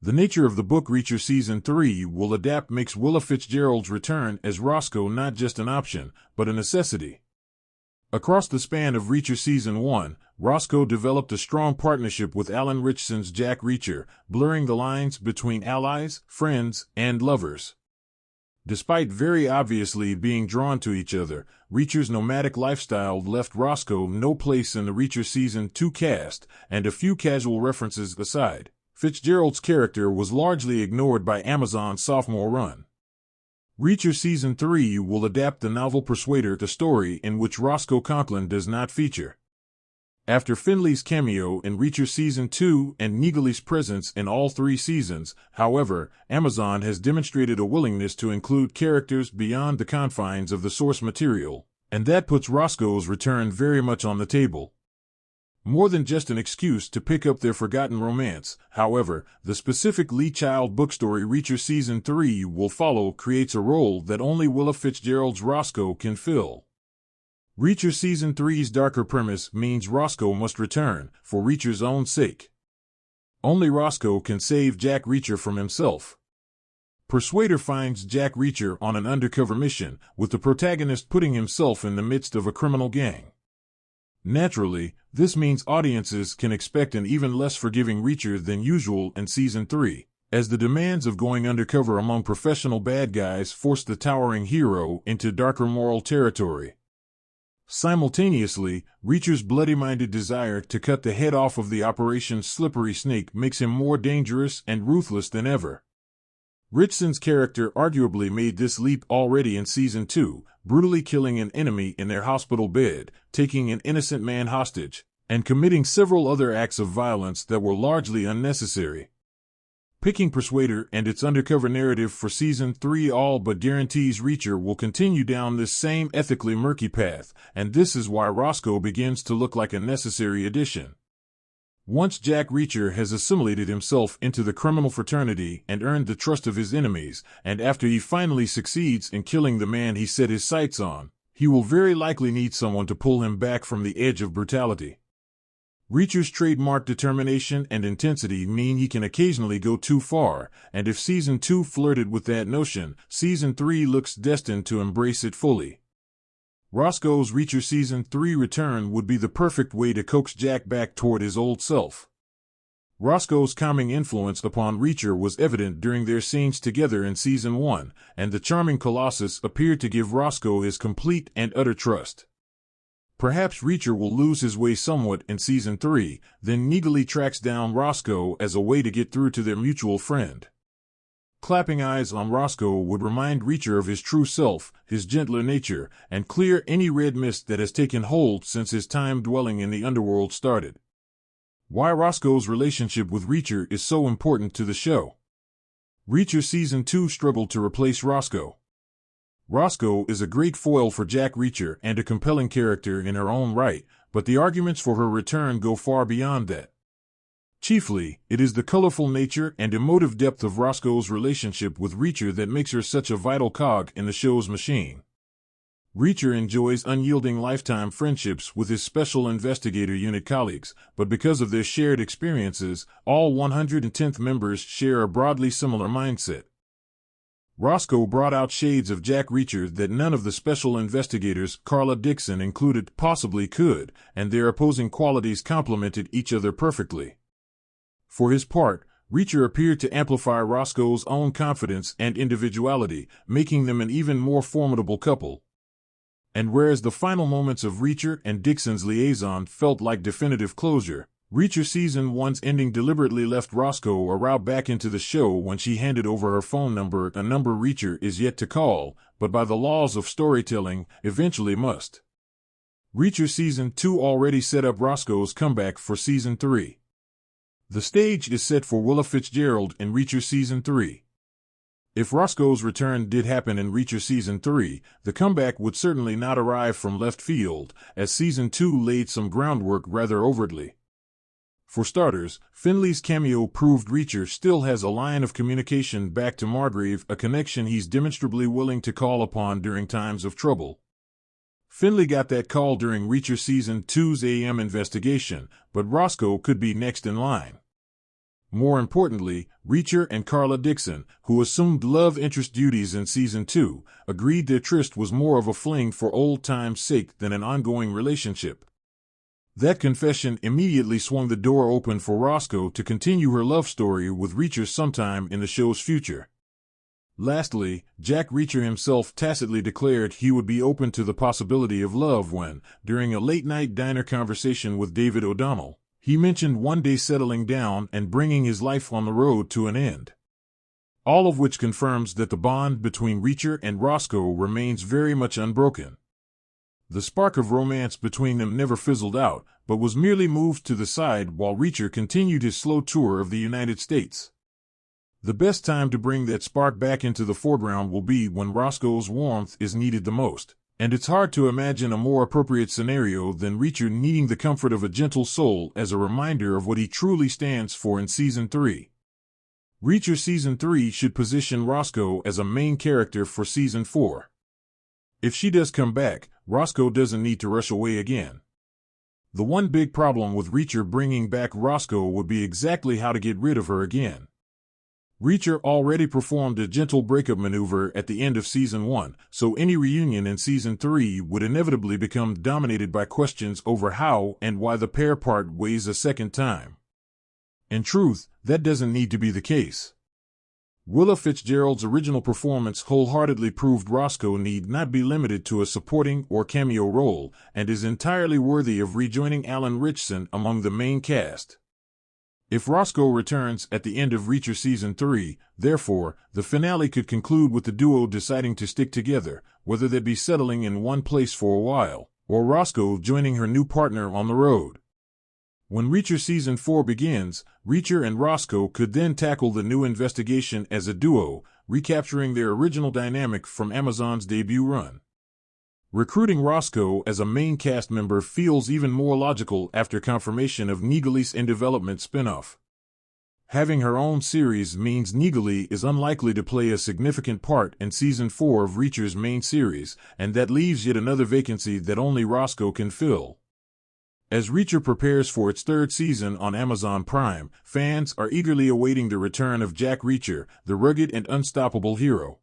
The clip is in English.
The nature of the book Reacher Season 3 will adapt makes Willa Fitzgerald's return as Rosco not just an option, but a necessity. Across the span of Reacher Season 1, Rosco developed a strong partnership with Alan Ritchson's Jack Reacher, blurring the lines between allies, friends, and lovers. Despite very obviously being drawn to each other, Reacher's nomadic lifestyle left Rosco no place in the Reacher Season 2 cast, and a few casual references aside, Fitzgerald's character was largely ignored by Amazon's sophomore run. Reacher Season 3 will adapt the novel Persuader, the story in which Rosco Conklin does not feature. After Finley's cameo in Reacher Season 2 and Neagley's presence in all 3 seasons, however, Amazon has demonstrated a willingness to include characters beyond the confines of the source material, and that puts Roscoe's return very much on the table. More than just an excuse to pick up their forgotten romance, however, the specific Lee Child book story Reacher Season 3 will follow creates a role that only Willa Fitzgerald's Rosco can fill. Reacher Season 3's darker premise means Rosco must return, for Reacher's own sake. Only Rosco can save Jack Reacher from himself. Persuader finds Jack Reacher on an undercover mission, with the protagonist putting himself in the midst of a criminal gang. Naturally, this means audiences can expect an even less forgiving Reacher than usual in Season 3, as the demands of going undercover among professional bad guys force the towering hero into darker moral territory. Simultaneously, Reacher's bloody-minded desire to cut the head off of the operation's slippery snake makes him more dangerous and ruthless than ever. Ritchson's character arguably made this leap already in Season 2, brutally killing an enemy in their hospital bed, taking an innocent man hostage, and committing several other acts of violence that were largely unnecessary. Picking Persuader and its undercover narrative for Season 3 all but guarantees Reacher will continue down this same ethically murky path, and this is why Rosco begins to look like a necessary addition. Once Jack Reacher has assimilated himself into the criminal fraternity and earned the trust of his enemies, and after he finally succeeds in killing the man he set his sights on, he will very likely need someone to pull him back from the edge of brutality. Reacher's trademark determination and intensity mean he can occasionally go too far, and if Season 2 flirted with that notion, Season 3 looks destined to embrace it fully. Roscoe's Reacher Season 3 return would be the perfect way to coax Jack back toward his old self. Roscoe's calming influence upon Reacher was evident during their scenes together in Season 1, and the charming Colossus appeared to give Rosco his complete and utter trust. Perhaps Reacher will lose his way somewhat in Season 3, then Neagley tracks down Rosco as a way to get through to their mutual friend. Clapping eyes on Rosco would remind Reacher of his true self, his gentler nature, and clear any red mist that has taken hold since his time dwelling in the underworld started. Why Roscoe's relationship with Reacher is so important to the show. Reacher Season 2 struggled to replace Rosco. Rosco is a great foil for Jack Reacher and a compelling character in her own right, but the arguments for her return go far beyond that. Chiefly, it is the colorful nature and emotive depth of Roscoe's relationship with Reacher that makes her such a vital cog in the show's machine. Reacher enjoys unyielding lifetime friendships with his Special Investigator Unit colleagues, but because of their shared experiences, all 110th members share a broadly similar mindset. Rosco brought out shades of Jack Reacher that none of the special investigators Carla Dixon included possibly could, and their opposing qualities complemented each other perfectly. For his part, Reacher appeared to amplify Roscoe's own confidence and individuality, making them an even more formidable couple. And whereas the final moments of Reacher and Dixon's liaison felt like definitive closure, Reacher Season 1's ending deliberately left Rosco a route back into the show when she handed over her phone number, a number Reacher is yet to call, but by the laws of storytelling, eventually must. Reacher Season 2 already set up Roscoe's comeback for Season 3. The stage is set for Willa Fitzgerald in Reacher Season 3. If Roscoe's return did happen in Reacher Season 3, the comeback would certainly not arrive from left field, as Season 2 laid some groundwork rather overtly. For starters, Finley's cameo proved Reacher still has a line of communication back to Margrave, a connection he's demonstrably willing to call upon during times of trouble. Finley got that call during Reacher Season 2's AM investigation, but Rosco could be next in line. More importantly, Reacher and Carla Dixon, who assumed love interest duties in Season 2, agreed their tryst was more of a fling for old time's sake than an ongoing relationship. That confession immediately swung the door open for Rosco to continue her love story with Reacher sometime in the show's future. Lastly, Jack Reacher himself tacitly declared he would be open to the possibility of love when, during a late-night diner conversation with David O'Donnell, he mentioned one day settling down and bringing his life on the road to an end. All of which confirms that the bond between Reacher and Rosco remains very much unbroken. The spark of romance between them never fizzled out, but was merely moved to the side while Reacher continued his slow tour of the United States. The best time to bring that spark back into the foreground will be when Roscoe's warmth is needed the most, and it's hard to imagine a more appropriate scenario than Reacher needing the comfort of a gentle soul as a reminder of what he truly stands for in Season 3. Reacher Season 3 should position Rosco as a main character for Season 4. If she does come back, Rosco doesn't need to rush away again. The one big problem with Reacher bringing back Rosco would be exactly how to get rid of her again. Reacher already performed a gentle breakup maneuver at the end of Season 1, so any reunion in Season 3 would inevitably become dominated by questions over how and why the pair part ways a second time. In truth, that doesn't need to be the case. Willa Fitzgerald's original performance wholeheartedly proved Rosco need not be limited to a supporting or cameo role, and is entirely worthy of rejoining Alan Ritchson among the main cast. If Rosco returns at the end of Reacher Season 3, therefore, the finale could conclude with the duo deciding to stick together, whether they be settling in one place for a while, or Rosco joining her new partner on the road. When Reacher Season 4 begins, Reacher and Rosco could then tackle the new investigation as a duo, recapturing their original dynamic from Amazon's debut run. Recruiting Rosco as a main cast member feels even more logical after confirmation of Nigali's in development spin-off. Having her own series means Nigali is unlikely to play a significant part in Season 4 of Reacher's main series, and that leaves yet another vacancy that only Rosco can fill. As Reacher prepares for its third season on Amazon Prime, fans are eagerly awaiting the return of Jack Reacher, the rugged and unstoppable hero.